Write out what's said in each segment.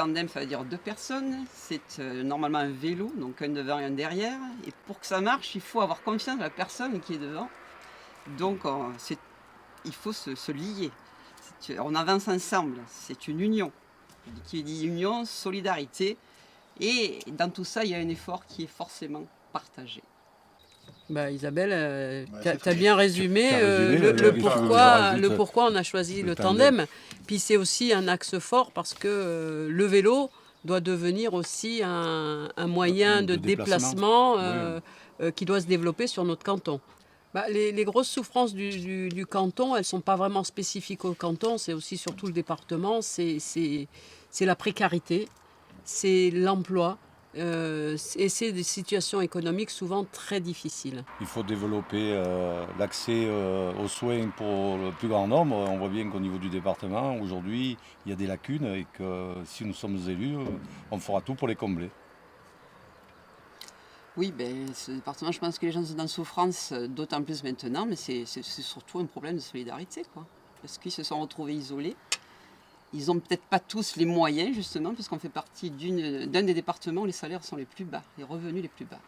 tandem, ça veut dire 2 personnes. C'est normalement un vélo, donc un devant et un derrière. Et pour que ça marche, il faut avoir confiance dans la personne qui est devant. Donc il faut se lier. On avance ensemble, c'est une union. Qui dit union, solidarité. Et dans tout ça, il y a un effort qui est forcément partagé. Bah, Isabelle, Ouais, tu as bien résumé, le pourquoi on a choisi le tandem. Puis c'est aussi un axe fort parce que le vélo doit devenir aussi un moyen de déplacement qui doit se développer sur notre canton. Bah, les grosses souffrances du canton, elles ne sont pas vraiment spécifiques au canton, c'est aussi surtout le département, c'est la précarité, c'est l'emploi. Et c'est des situations économiques souvent très difficiles. Il faut développer l'accès aux soins pour le plus grand nombre. On voit bien qu'au niveau du département, aujourd'hui, il y a des lacunes et que si nous sommes élus, on fera tout pour les combler. Oui, ce département, je pense que les gens sont en souffrance, d'autant plus maintenant, mais c'est surtout un problème de solidarité, quoi. Parce qu'ils se sont retrouvés isolés. Ils n'ont peut-être pas tous les moyens, justement, puisqu'on fait partie d'un des départements où les salaires sont les plus bas, les revenus les plus bas.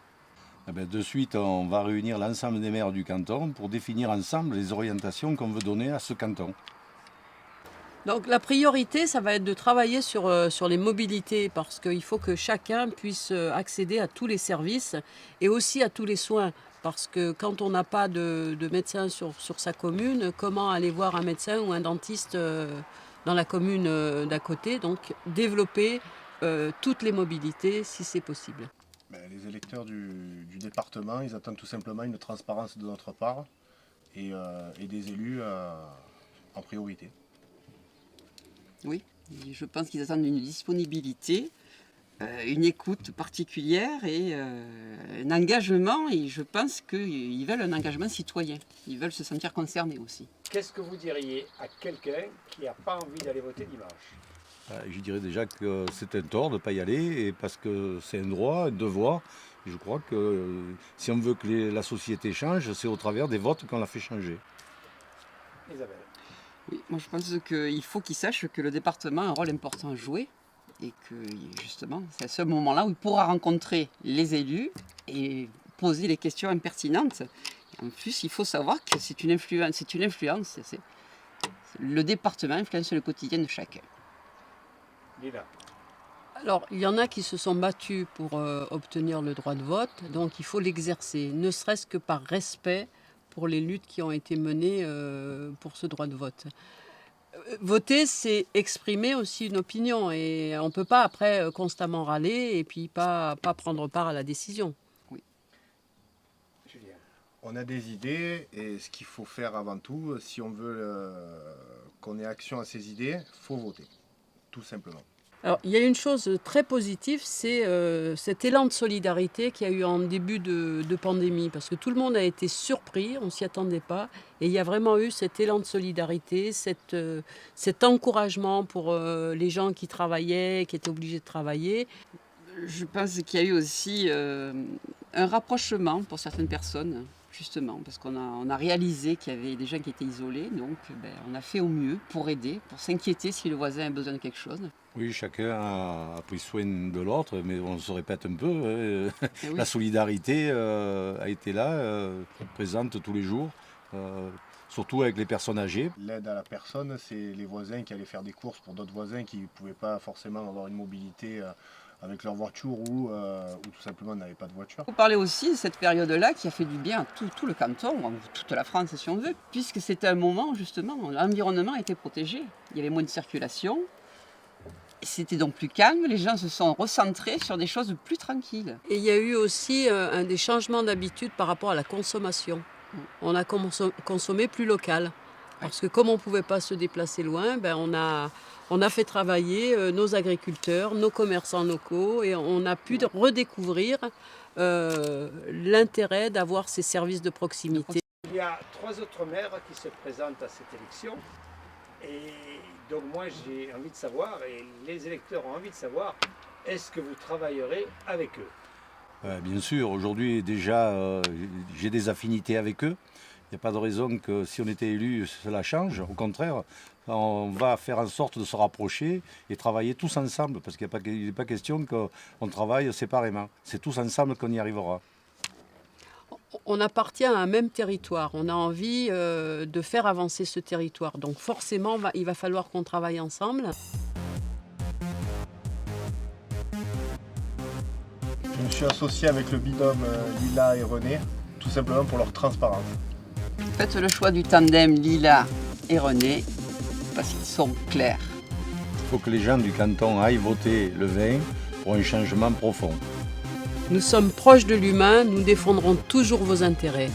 De suite, on va réunir l'ensemble des maires du canton pour définir ensemble les orientations qu'on veut donner à ce canton. Donc la priorité, ça va être de travailler sur les mobilités parce qu'il faut que chacun puisse accéder à tous les services et aussi à tous les soins. Parce que quand on n'a pas de médecin sur sa commune, comment aller voir un médecin ou un dentiste dans la commune d'à côté? Donc développer toutes les mobilités si c'est possible. Les électeurs du département, ils attendent tout simplement une transparence de notre part et des élus en priorité. Oui, je pense qu'ils attendent une disponibilité, une écoute particulière et un engagement. Et je pense qu'ils veulent un engagement citoyen. Ils veulent se sentir concernés aussi. Qu'est-ce que vous diriez à quelqu'un qui n'a pas envie d'aller voter dimanche? Je dirais déjà que c'est un tort de ne pas y aller et parce que c'est un droit, un devoir. Je crois que si on veut que la société change, c'est au travers des votes qu'on la fait changer. Isabelle. Oui, moi je pense qu'il faut qu'ils sachent que le département a un rôle important à jouer et que justement c'est à ce moment-là où il pourra rencontrer les élus et poser les questions impertinentes. En plus, il faut savoir que c'est une influence. Le département influence le quotidien de chacun. Lila. Alors, il y en a qui se sont battus pour obtenir le droit de vote, donc il faut l'exercer, ne serait-ce que par respect pour les luttes qui ont été menées pour ce droit de vote. Voter, c'est exprimer aussi une opinion et on ne peut pas après constamment râler et puis pas prendre part à la décision. Oui. Julien. On a des idées et ce qu'il faut faire avant tout, si on veut qu'on ait action à ces idées, il faut voter, tout simplement. Alors, il y a une chose très positive, c'est cet élan de solidarité qu'il y a eu en début de pandémie, parce que tout le monde a été surpris, on ne s'y attendait pas, et il y a vraiment eu cet élan de solidarité, cet encouragement pour les gens qui travaillaient, qui étaient obligés de travailler. Je pense qu'il y a eu aussi un rapprochement pour certaines personnes, justement, parce qu'on a réalisé qu'il y avait des gens qui étaient isolés, donc on a fait au mieux pour aider, pour s'inquiéter si le voisin a besoin de quelque chose. Oui, chacun a pris soin de l'autre, mais on se répète un peu. Oui. La solidarité a été là, présente tous les jours, surtout avec les personnes âgées. L'aide à la personne, c'est les voisins qui allaient faire des courses pour d'autres voisins qui ne pouvaient pas forcément avoir une mobilité avec leur voiture ou tout simplement n'avaient pas de voiture. Il faut parler aussi de cette période-là qui a fait du bien à tout le canton, toute la France si on veut, puisque c'était un moment justement où l'environnement était protégé. Il y avait moins de circulation, c'était donc plus calme, les gens se sont recentrés sur des choses plus tranquilles. Et il y a eu aussi des changements d'habitude par rapport à la consommation. On a consommé plus local. Parce que comme on ne pouvait pas se déplacer loin, on a fait travailler nos agriculteurs, nos commerçants locaux et on a pu redécouvrir l'intérêt d'avoir ces services de proximité. Il y a 3 autres maires qui se présentent à cette élection. Et donc moi j'ai envie de savoir, et les électeurs ont envie de savoir, est-ce que vous travaillerez avec eux? Bien sûr, aujourd'hui déjà j'ai des affinités avec eux Il n'y a pas de raison que si on était élu, cela change. Au contraire, on va faire en sorte de se rapprocher et travailler tous ensemble, parce qu'il n'est pas question qu'on travaille séparément. C'est tous ensemble qu'on y arrivera. On appartient à un même territoire, on a envie de faire avancer ce territoire. Donc forcément, il va falloir qu'on travaille ensemble. Je me suis associé avec le binôme Lila et René, tout simplement pour leur transparence. Faites le choix du tandem Lila et René, parce qu'ils sont clairs. Il faut que les gens du canton aillent voter le 20 pour un changement profond. Nous sommes proches de l'humain, nous défendrons toujours vos intérêts.